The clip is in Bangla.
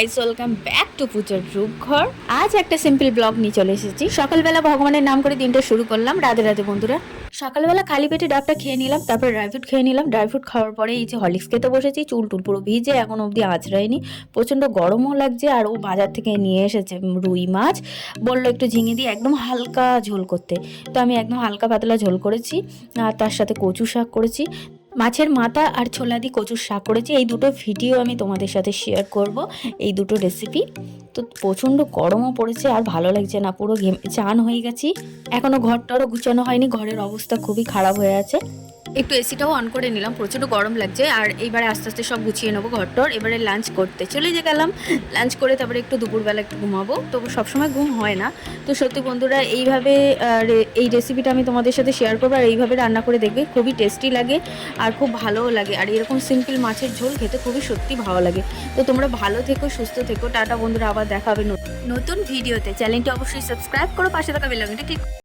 গাইস, ওয়েলকাম ব্যাক টু পূজার রূপঘর। আজ একটা সিম্পল ব্লগ নিয়ে চলে এসেছি। সকালবেলা ভগবানের নাম করে দিনটা শুরু করলাম। রাধে রাধে বন্ধুরা। সকালবেলা খালি পেটে ডাবটা খেয়ে নিলাম, তারপর ড্রাই ফ্রুট খেয়ে নিলাম। ড্রাই ফ্রুট খাওয়ার পরে এই যে হরলিক্স খেতে বসেছি। চুল টুল পুরো ভিজে, এখন অবধি আঁচড়ায়নি। প্রচণ্ড গরমও লাগছে। আর ও বাজার থেকে নিয়ে এসেছে রুই মাছ, বললো একটু ঝিঙে দিয়ে একদম হালকা ঝোল করতে। তো আমি একদম হালকা পাতলা ঝোল করেছি, আর তার সাথে কচু শাক করেছি। মাছের মাথা আর ছোলা দিয়ে কচুর শাক করেছি। এই দুটো ভিডিও আমি তোমাদের সাথে শেয়ার করব, এই দুটো রেসিপি। তো প্রচণ্ড গরমও পড়েছে আর ভালো লাগছে না, পুরো চান হয়ে গেছি। এখনও ঘরটারও গুছানো হয়নি, ঘরের অবস্থা খুবই খারাপ হয়ে আছে। একটু এসিটাও অন করে নিলাম, প্রচণ্ড গরম লাগছে। আর এইবারে আস্তে আস্তে সব গুছিয়ে নেবো ঘরটর। এবারে লাঞ্চ করতে চলে গেলাম। লাঞ্চ করে তারপরে একটু দুপুরবেলা একটু ঘুমাবো। তো সবসময় ঘুম হয় না। তো সত্যি বন্ধুরা, এইভাবে এই রেসিপিটা আমি তোমাদের সাথে শেয়ার করবো। আর এইভাবে রান্না করে দেখবে, খুবই টেস্টি লাগে আর খুব ভালোও লাগে। আর এরকম সিম্পল মাছের ঝোল খেতে খুবই সত্যি ভালো লাগে। তো তোমরা ভালো থেকো, সুস্থ থেকো। টাটা বন্ধুরা, আবার দেখা হবে নতুন ভিডিওতে। চ্যানেলটি অবশ্যই সাবস্ক্রাইব করো, পাশে থাকা বেল আইকনটা ক্লিক